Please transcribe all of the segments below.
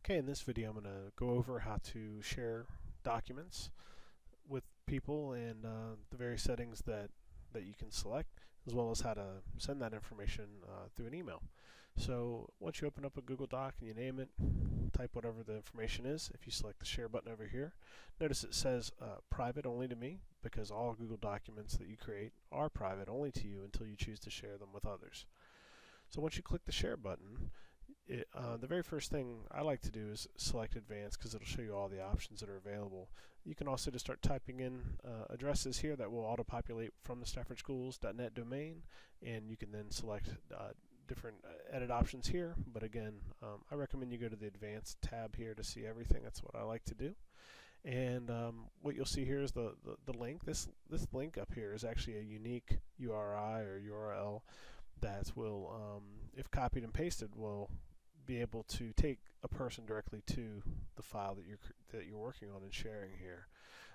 Okay, in this video I'm going to go over how to share documents with people and the various settings that you can select, as well as how to send that information through an email. So once you open up a Google Doc and you name it, type whatever the information is. If you select the share button over here, notice it says private only to me, because all Google documents that you create are private only to you until you choose to share them with others. So once you click the share button, the very first thing I like to do is select advanced, because it'll show you all the options that are available. You can also just start typing in addresses here that will auto-populate from the staffordschools.net domain, and you can then select different edit options here. But again, I recommend you go to the advanced tab here to see everything. That's what I like to do. And what you'll see here is the link. This link up here is actually a unique URI or URL that will, if copied and pasted, will be able to take a person directly to the file that you're working on and sharing here.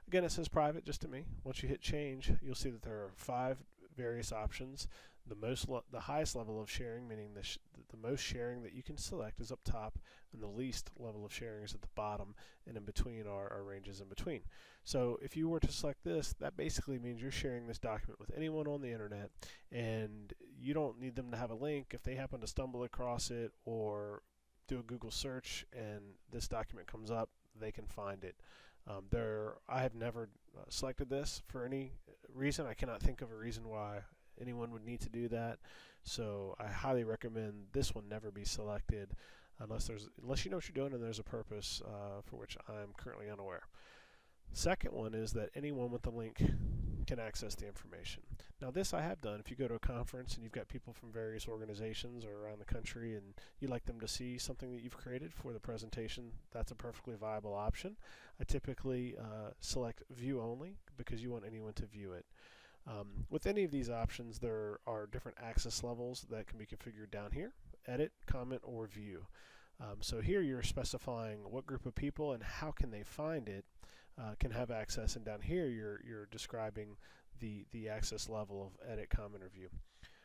Again, it says private just to me. Once you hit change, you'll see that there are 5 various options. The highest level of sharing, meaning the most sharing that you can select, is up top, and the least level of sharing is at the bottom, and in between are ranges in between. So if you were to select this, that basically means you're sharing this document with anyone on the internet, and you don't need them to have a link. If they happen to stumble across it or do a Google search and this document comes up, they can find it. I have never selected this for any reason. I cannot think of a reason why anyone would need to do that. So I highly recommend this one never be selected unless you know what you're doing and there's a purpose for which I'm currently unaware. Second one is that anyone with the link can access the information. Now this I have done. If you go to a conference and you've got people from various organizations or around the country and you'd like them to see something that you've created for the presentation, that's a perfectly viable option. I typically select view only because you want anyone to view it. With any of these options, there are different access levels that can be configured down here: edit, comment, or view. So here you're specifying what group of people and how can they find it can have access, and down here you're describing the access level of edit, comment, or view.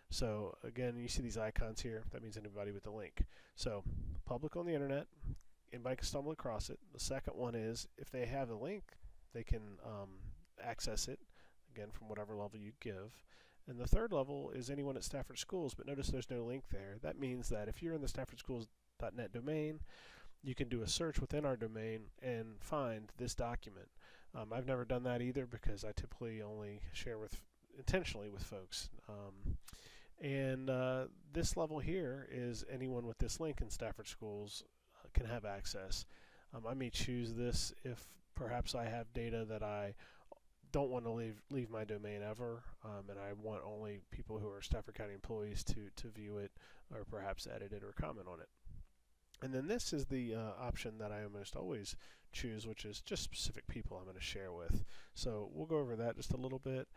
So again, you see these icons here. That means anybody with the link. So public on the internet, anybody can stumble across it. The second one is if they have the link, they can access it, again from whatever level you give. And the third level is anyone at Stafford Schools, but notice there's no link there. That means that if you're in the staffordschools.net domain, you can do a search within our domain and find this document. I've never done that either because I typically only share intentionally with folks. This level here is anyone with this link in Stafford Schools can have access. I may choose this if perhaps I have data that I don't want to leave my domain ever, and I want only people who are Stafford County employees to view it or perhaps edit it or comment on it. And then this is the option that I almost always choose, which is just specific people I'm going to share with. So we'll go over that just a little bit.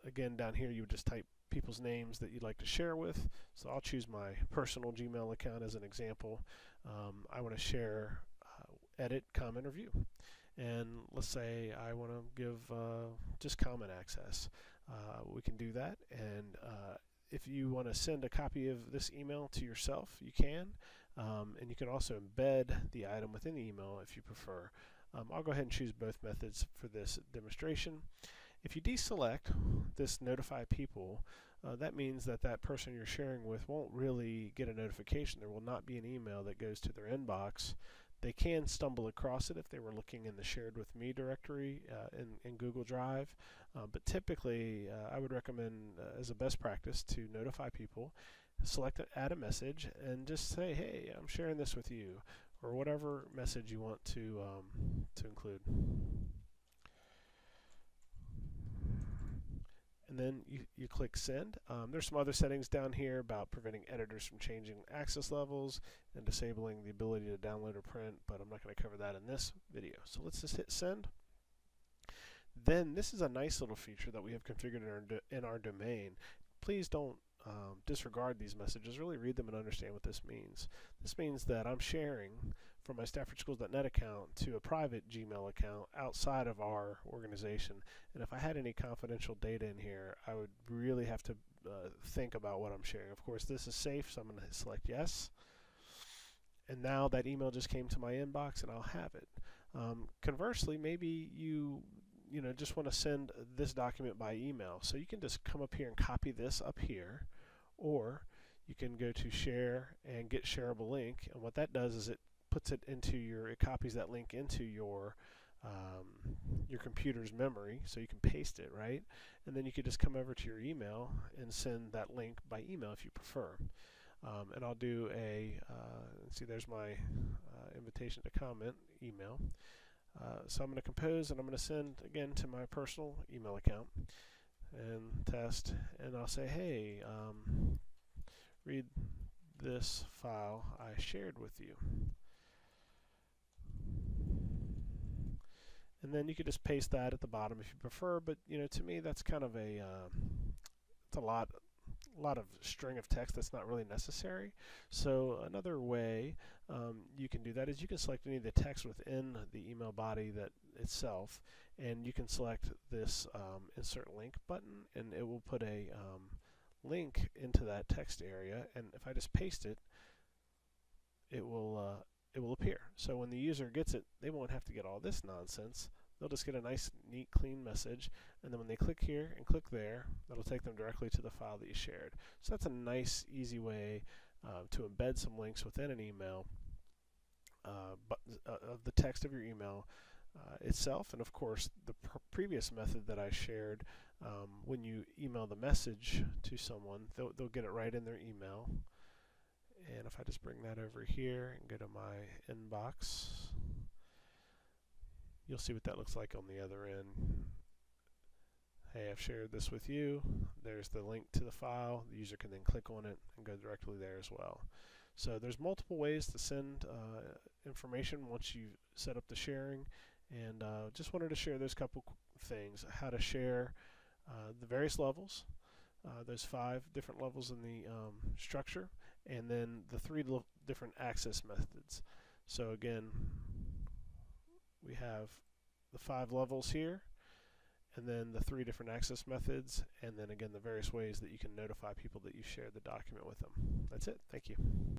Again, down here you would just type people's names that you'd like to share with. So I'll choose my personal Gmail account as an example. I want to share edit, comment, or view. And let's say I want to give just comment access. We can do that, and if you want to send a copy of this email to yourself, you can, and you can also embed the item within the email if you prefer. I'll go ahead and choose both methods for this demonstration. If you deselect this notify people, that means that that person you're sharing with won't really get a notification. There will not be an email that goes to their inbox. They can stumble across it if they were looking in the shared with me directory in Google Drive, but typically I would recommend as a best practice to notify people, select add a message, and just say, hey, I'm sharing this with you, or whatever message you want to include. And then you click send. There's some other settings down here about preventing editors from changing access levels and disabling the ability to download or print, but I'm not going to cover that in this video. So let's just hit send. Then this is a nice little feature that we have configured in our domain. Please don't disregard these messages. Really read them and understand what this means. This means that I'm sharing from my staffordschools.net account to a private Gmail account outside of our organization, and if I had any confidential data in here, I would really have to think about what I'm sharing. Of course, this is safe, so I'm going to select yes, and now that email just came to my inbox and I'll have it. Conversely, maybe you just want to send this document by email, so you can just come up here and copy this up here, or you can go to share and get shareable link, and what that does is it copies that link into your computer's memory, so you can paste it, right? And then you could just come over to your email and send that link by email if you prefer. And I'll do let's see, there's my invitation to comment email. So I'm going to compose, and I'm going to send again to my personal email account and test, and I'll say, hey, read this file I shared with you. And then you could just paste that at the bottom if you prefer, but to me that's kind of it's a lot of string of text that's not really necessary. So another way you can do that is you can select any of the text within the email body itself, and you can select this insert link button, and it will put a link into that text area, and if I just paste it, it will appear. So when the user gets it, they won't have to get all this nonsense. They'll just get a nice, neat, clean message, and then when they click here and click there, that'll take them directly to the file that you shared. So that's a nice, easy way to embed some links within an email of the text of your email itself. And of course, the previous method that I shared, when you email the message to someone, they'll get it right in their email. And if I just bring that over here and go to my inbox, you'll see what that looks like on the other end. Hey, I've shared this with you. There's the link to the file. The user can then click on it and go directly there as well. So there's multiple ways to send information once you've set up the sharing, and just wanted to share those couple things: how to share the various levels, those 5 different levels in the structure, and then the 3 different access methods. So again, we have the 5 levels here, and then the 3 different access methods, and then again the various ways that you can notify people that you shared the document with them. That's it. Thank you.